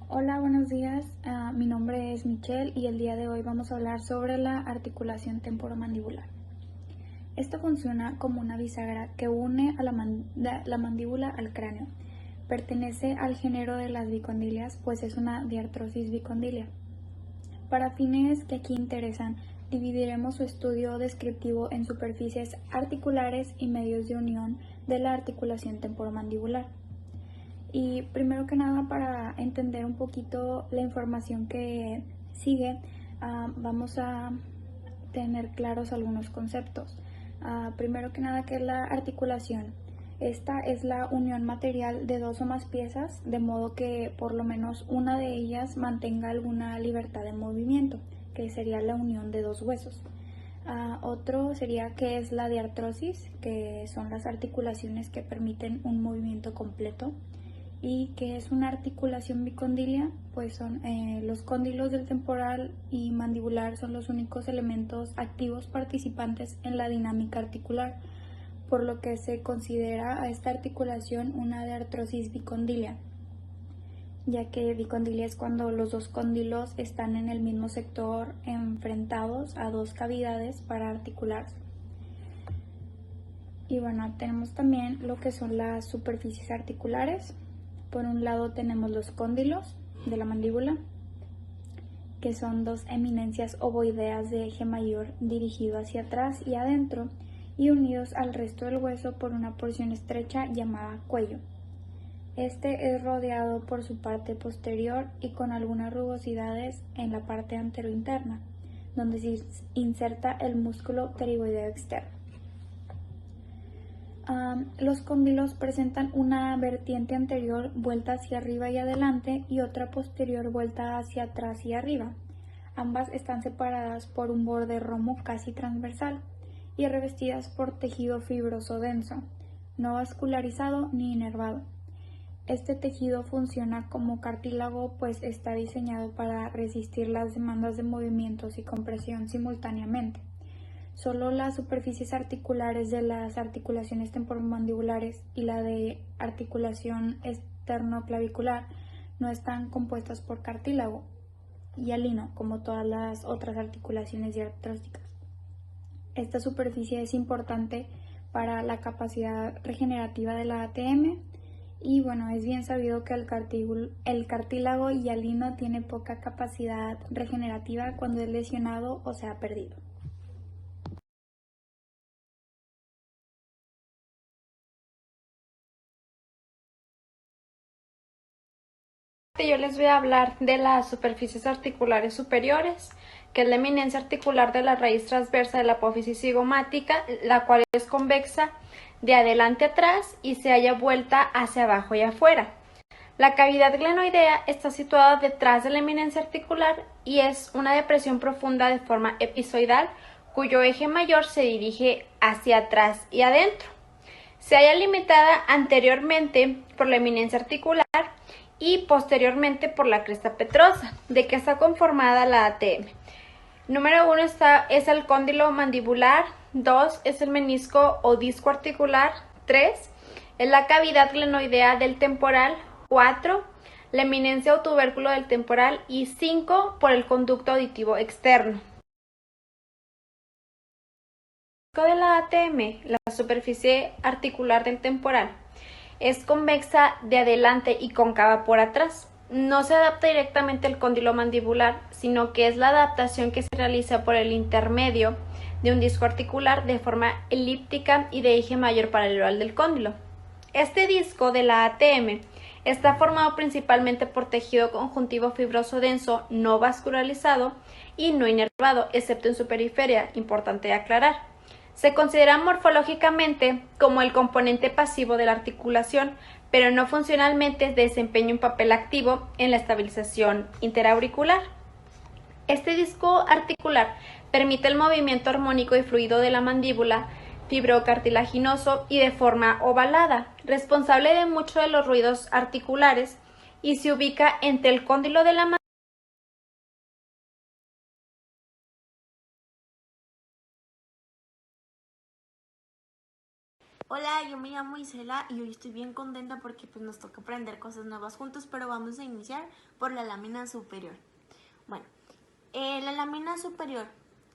Hola, buenos días. Mi nombre es Michelle y el día de hoy vamos a hablar sobre la articulación temporomandibular. Esto funciona como una bisagra que une a la mandíbula al cráneo. Pertenece al género de las bicondilias, pues es una diartrosis bicondilia. Para fines que aquí interesan, dividiremos su estudio descriptivo en superficies articulares y medios de unión de la articulación temporomandibular. Y primero que nada, para entender un poquito la información que sigue, vamos a tener claros algunos conceptos. Primero que nada, ¿qué es la articulación? Esta es la unión material de dos o más piezas, de modo que por lo menos una de ellas mantenga alguna libertad de movimiento, que sería la unión de dos huesos. Otro sería que es la diartrosis, que son las articulaciones que permiten un movimiento completo. ¿Y qué es una articulación bicondilia? Pues son los cóndilos del temporal y mandibular son los únicos elementos activos participantes en la dinámica articular, por lo que se considera a esta articulación una diartrosis bicondilia, ya que bicondilia es cuando los dos cóndilos están en el mismo sector enfrentados a dos cavidades para articularse. Y bueno, tenemos también lo que son las superficies articulares. Por un lado tenemos los cóndilos de la mandíbula, que son dos eminencias ovoideas de eje mayor dirigido hacia atrás y adentro y unidos al resto del hueso por una porción estrecha llamada cuello. Este es rodeado por su parte posterior y con algunas rugosidades en la parte anterointerna, donde se inserta el músculo pterigoideo externo. Los cóndilos presentan una vertiente anterior vuelta hacia arriba y adelante y otra posterior vuelta hacia atrás y arriba. Ambas están separadas por un borde romo casi transversal y revestidas por tejido fibroso denso, no vascularizado ni inervado. Este tejido funciona como cartílago, pues está diseñado para resistir las demandas de movimientos y compresión simultáneamente. Solo las superficies articulares de las articulaciones temporomandibulares y la de articulación esternoclavicular no están compuestas por cartílago y hialino, como todas las otras articulaciones diartrósticas. Esta superficie es importante para la capacidad regenerativa de la ATM y bueno, es bien sabido que el cartílago hialino tiene poca capacidad regenerativa cuando es lesionado o se ha perdido. Yo les voy a hablar de las superficies articulares superiores, que es la eminencia articular de la raíz transversa de la apófisis cigomática, la cual es convexa de adelante a atrás y se halla vuelta hacia abajo y afuera. La cavidad glenoidea está situada detrás de la eminencia articular y es una depresión profunda de forma episoidal, cuyo eje mayor se dirige hacia atrás y adentro. Se halla limitada anteriormente por la eminencia articular y posteriormente por la cresta petrosa, de que está conformada la ATM. Número 1 es el cóndilo mandibular, 2 es el menisco o disco articular, 3 es la cavidad glenoidea del temporal, 4 la eminencia o tubérculo del temporal y 5 por el conducto auditivo externo. De la ATM, la superficie articular del temporal, es convexa de adelante y cóncava por atrás. No se adapta directamente al cóndilo mandibular, sino que es la adaptación que se realiza por el intermedio de un disco articular de forma elíptica y de eje mayor paralelo al del cóndilo. Este disco de la ATM está formado principalmente por tejido conjuntivo fibroso denso no vascularizado y no inervado, excepto en su periferia, importante aclarar. Se considera morfológicamente como el componente pasivo de la articulación, pero no funcionalmente desempeña un papel activo en la estabilización interauricular. Este disco articular permite el movimiento armónico y fluido de la mandíbula fibrocartilaginoso y de forma ovalada, responsable de muchos de los ruidos articulares, y se ubica entre el cóndilo de la mandíbula Hola, yo me llamo Isela y hoy estoy bien contenta porque pues nos toca aprender cosas nuevas juntos, pero vamos a iniciar por la lámina superior. Bueno, la lámina superior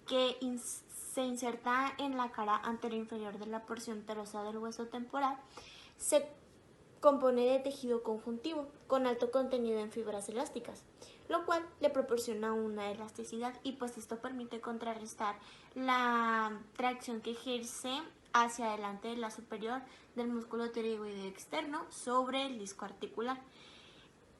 se inserta en la cara anterior inferior de la porción terosa del hueso temporal se compone de tejido conjuntivo con alto contenido en fibras elásticas, lo cual le proporciona una elasticidad y pues esto permite contrarrestar la tracción que ejerce hacia adelante de la superior del músculo pterigoideo externo sobre el disco articular.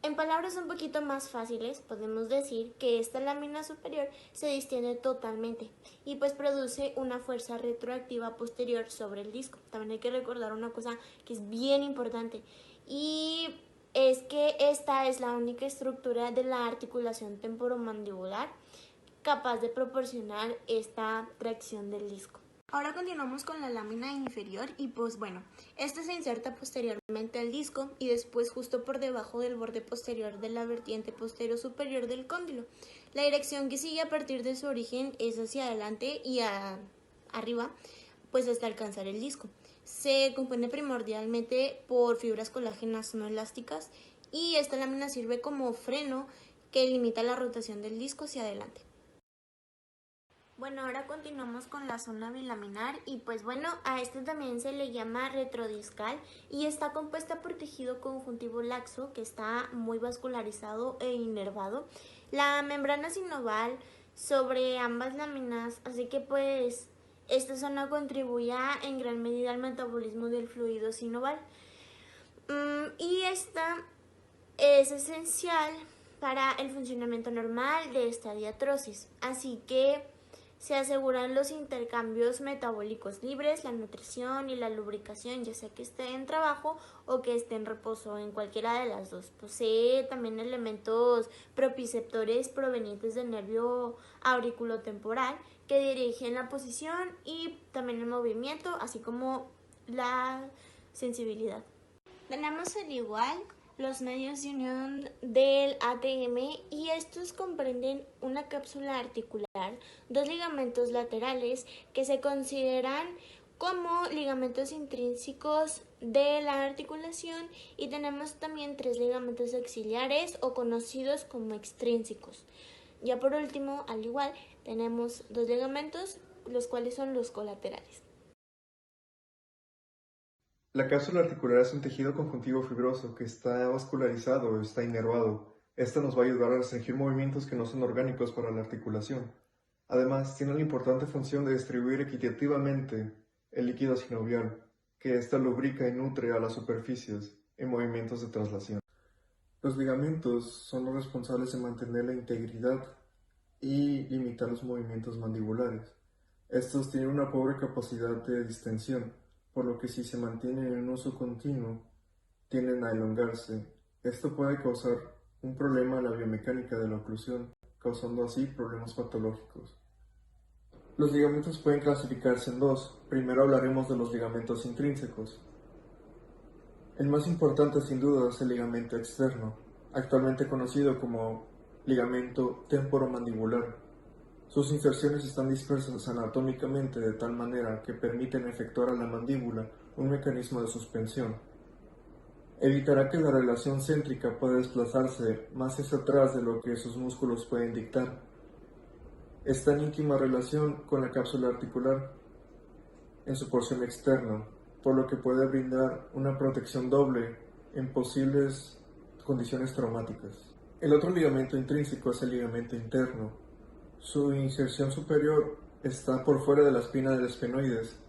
En palabras un poquito más fáciles, podemos decir que esta lámina superior se distiende totalmente y pues produce una fuerza retroactiva posterior sobre el disco. También hay que recordar una cosa que es bien importante y es que esta es la única estructura de la articulación temporomandibular capaz de proporcionar esta tracción del disco. Ahora continuamos con la lámina inferior y pues bueno, esta se inserta posteriormente al disco y después justo por debajo del borde posterior de la vertiente posterior superior del cóndilo. La dirección que sigue a partir de su origen es hacia adelante y arriba, pues hasta alcanzar el disco. Se compone primordialmente por fibras colágenas no elásticas y esta lámina sirve como freno que limita la rotación del disco hacia adelante. Bueno, ahora continuamos con la zona bilaminar y pues bueno, a este también se le llama retrodiscal y está compuesta por tejido conjuntivo laxo que está muy vascularizado e inervado. La membrana sinoval sobre ambas láminas, así que pues esta zona contribuye en gran medida al metabolismo del fluido sinoval. Y esta es esencial para el funcionamiento normal de esta diatrosis, así que se aseguran los intercambios metabólicos libres, la nutrición y la lubricación, ya sea que esté en trabajo o que esté en reposo, en cualquiera de las dos. Posee también elementos proprioceptores provenientes del nervio auriculotemporal que dirigen la posición y también el movimiento, así como la sensibilidad. Tenemos al igual los medios de unión del ATM y estos comprenden una cápsula articular, dos ligamentos laterales que se consideran como ligamentos intrínsecos de la articulación y tenemos también tres ligamentos auxiliares o conocidos como extrínsecos. Ya por último, al igual, tenemos dos ligamentos, los cuales son los colaterales. La cápsula articular es un tejido conjuntivo fibroso que está vascularizado o está inervado. Esta nos va a ayudar a restringir movimientos que no son orgánicos para la articulación. Además, tiene la importante función de distribuir equitativamente el líquido sinovial, que ésta lubrica y nutre a las superficies en movimientos de traslación. Los ligamentos son los responsables de mantener la integridad y limitar los movimientos mandibulares. Estos tienen una pobre capacidad de distensión, por lo que si se mantienen en uso continuo, tienden a elongarse. Esto puede causar un problema en la biomecánica de la oclusión, causando así problemas patológicos. Los ligamentos pueden clasificarse en dos. Primero hablaremos de los ligamentos intrínsecos. El más importante sin duda es el ligamento externo, actualmente conocido como ligamento temporomandibular. Sus inserciones están dispersas anatómicamente de tal manera que permiten efectuar a la mandíbula un mecanismo de suspensión. Evitará que la relación céntrica pueda desplazarse más hacia atrás de lo que sus músculos pueden dictar. Está en íntima relación con la cápsula articular en su porción externa, por lo que puede brindar una protección doble en posibles condiciones traumáticas. El otro ligamento intrínseco es el ligamento interno. Su inserción superior está por fuera de la espina del esfenoides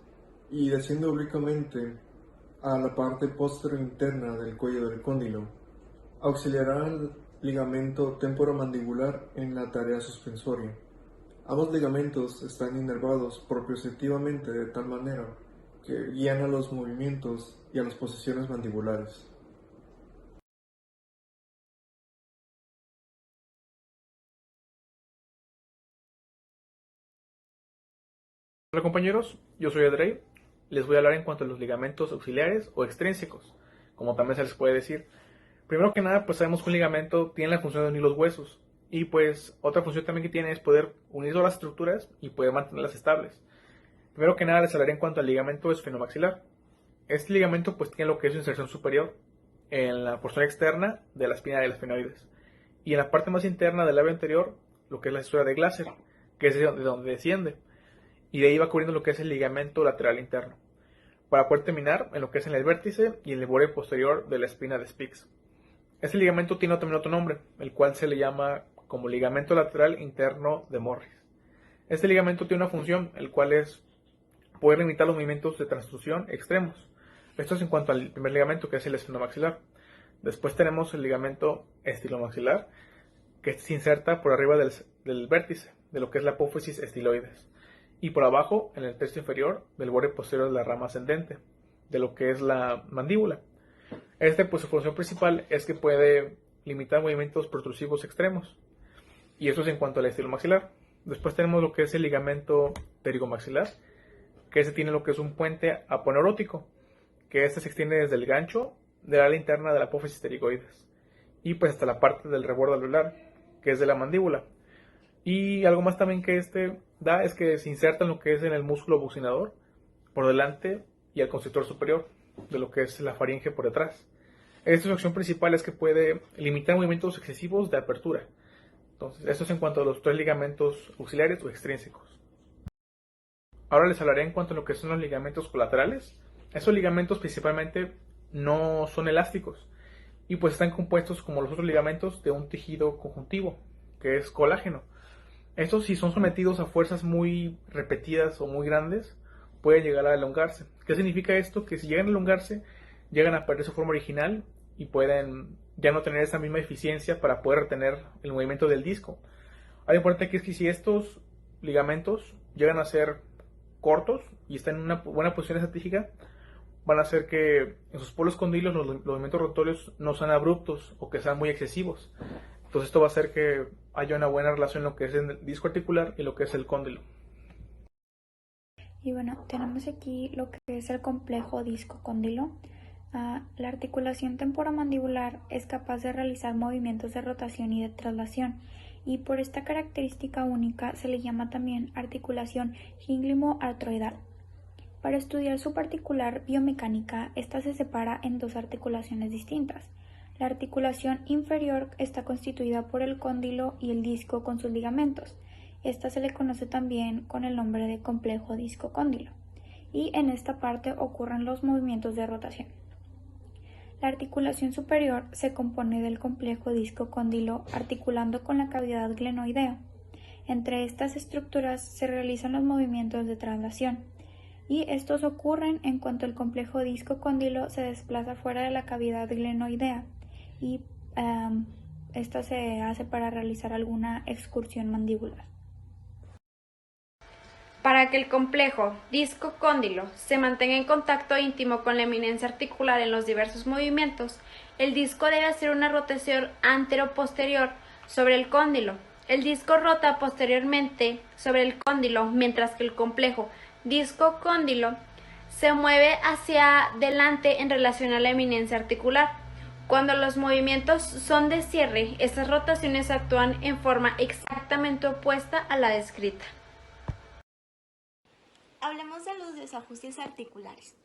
y desciende oblicuamente a la parte posterior interna del cuello del cóndilo. Auxiliará al ligamento temporomandibular en la tarea suspensoria. Ambos ligamentos están inervados proprioceptivamente de tal manera que guían a los movimientos y a las posiciones mandibulares. Hola compañeros, yo soy Adrey. Les voy a hablar en cuanto a los ligamentos auxiliares o extrínsecos, como también se les puede decir. Primero que nada, pues sabemos que un ligamento tiene la función de unir los huesos y pues otra función también que tiene es poder unir las estructuras y poder mantenerlas estables. Primero que nada les hablaré en cuanto al ligamento esfenomaxilar. Este ligamento pues tiene lo que es su inserción superior en la porción externa de la espina del esfenoides y en la parte más interna del labio anterior lo que es la fisura de Glaser, que es de donde desciende, y de ahí va cubriendo lo que es el ligamento lateral interno, para poder terminar en lo que es en el vértice y en el borde posterior de la espina de Spix. Este ligamento tiene también otro nombre, el cual se le llama como ligamento lateral interno de Morris. Este ligamento tiene una función, el cual es poder limitar los movimientos de transducción extremos. Esto es en cuanto al primer ligamento, que es el esfenomaxilar. Después tenemos el ligamento estilomaxilar, que se inserta por arriba del vértice, de lo que es la apófisis estiloides, y por abajo, en el tercio inferior, del borde posterior de la rama ascendente, de lo que es la mandíbula. Pues su función principal es que puede limitar movimientos protrusivos extremos, y eso es en cuanto al estilomaxilar. Después tenemos lo que es el ligamento pterigomaxilar, que ese tiene lo que es un puente aponeurótico, que este se extiende desde el gancho del ala interna de la apófisis pterigoides y pues hasta la parte del rebordo alveolar, que es de la mandíbula. Y algo más también que este da es que se inserta en lo que es en el músculo bucinador por delante y al constrictor superior, de lo que es la faringe por detrás. Su acción principal es que puede limitar movimientos excesivos de apertura. Entonces, esto es en cuanto a los tres ligamentos auxiliares o extrínsecos. Ahora les hablaré en cuanto a lo que son los ligamentos colaterales. Esos ligamentos principalmente no son elásticos y pues están compuestos como los otros ligamentos de un tejido conjuntivo, que es colágeno. Estos, si son sometidos a fuerzas muy repetidas o muy grandes, pueden llegar a elongarse. ¿Qué significa esto? Que si llegan a elongarse, llegan a perder su forma original y pueden ya no tener esa misma eficiencia para poder retener el movimiento del disco. Algo importante aquí es que si estos ligamentos llegan a ser cortos y están en una buena posición estratégica, van a hacer que en sus polos condilos los movimientos rotatorios no sean abruptos o que sean muy excesivos. Entonces esto va a hacer que haya una buena relación en lo que es el disco articular y lo que es el cóndilo. Y bueno, tenemos aquí lo que es el complejo disco-cóndilo. La articulación temporomandibular es capaz de realizar movimientos de rotación y de traslación, y por esta característica única se le llama también articulación gínglimo-artroidal. Para estudiar su particular biomecánica, esta se separa en dos articulaciones distintas. La articulación inferior está constituida por el cóndilo y el disco con sus ligamentos. Esta se le conoce también con el nombre de complejo disco-cóndilo, y en esta parte ocurren los movimientos de rotación. La articulación superior se compone del complejo disco-cóndilo articulando con la cavidad glenoidea. Entre estas estructuras se realizan los movimientos de traslación, y estos ocurren en cuanto el complejo disco-cóndilo se desplaza fuera de la cavidad glenoidea, y esto se hace para realizar alguna excursión mandibular. Para que el complejo disco-cóndilo se mantenga en contacto íntimo con la eminencia articular en los diversos movimientos, el disco debe hacer una rotación antero-posterior sobre el cóndilo. El disco rota posteriormente sobre el cóndilo, mientras que el complejo disco-cóndilo se mueve hacia delante en relación a la eminencia articular. Cuando los movimientos son de cierre, estas rotaciones actúan en forma exactamente opuesta a la descrita. Hablemos de los desajustes articulares.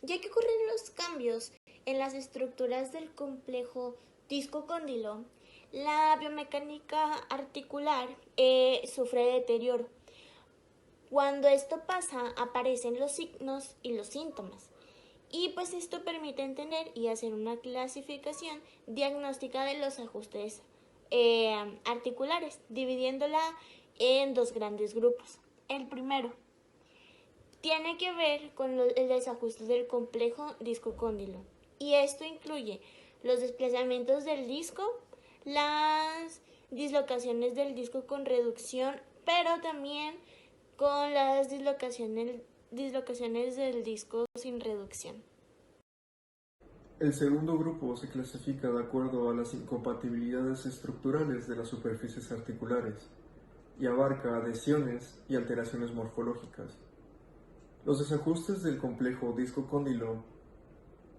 Ya que ocurren los cambios en las estructuras del complejo disco-cóndilo, la biomecánica articular sufre deterioro. Cuando esto pasa, aparecen los signos y los síntomas. Y pues esto permite entender y hacer una clasificación diagnóstica de los ajustes articulares, dividiéndola en dos grandes grupos. El primero tiene que ver con el desajuste del complejo disco-cóndilo, y esto incluye los desplazamientos del disco, las dislocaciones del disco con reducción, pero también con las dislocaciones del disco sin reducción. El segundo grupo se clasifica de acuerdo a las incompatibilidades estructurales de las superficies articulares y abarca adhesiones y alteraciones morfológicas. Los desajustes del complejo disco-cóndilo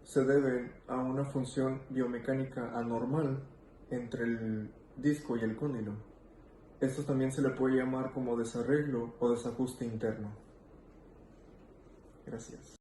se deben a una función biomecánica anormal entre el disco y el cóndilo. Esto también se le puede llamar como desarreglo o desajuste interno. Gracias.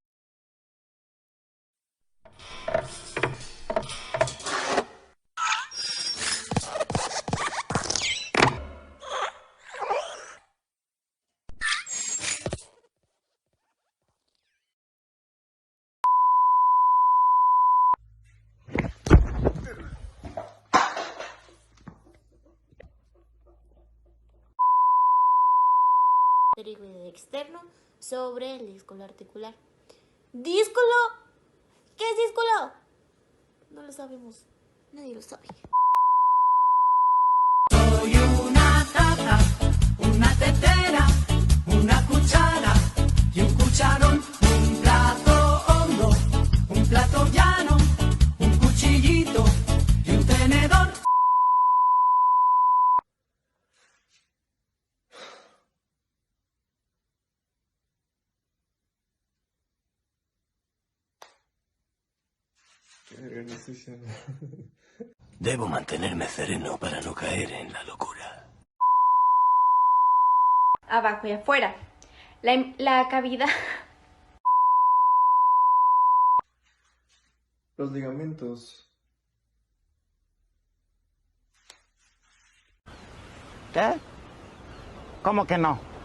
Pterígoide externo sobre el díscolo articular. ¿Díscolo? ¿Qué es díscolo? No lo sabemos. Nadie lo sabe. Soy una taza, una tetera, una cuchara y un cucharón, un plato hondo, un plato llano, un cuchillito y un tenedor. No estoy diciendo. Debo mantenerme sereno para no caer en la locura. Abajo y afuera. La cavidad... Los ligamentos. ¿Qué? ¿Cómo que no?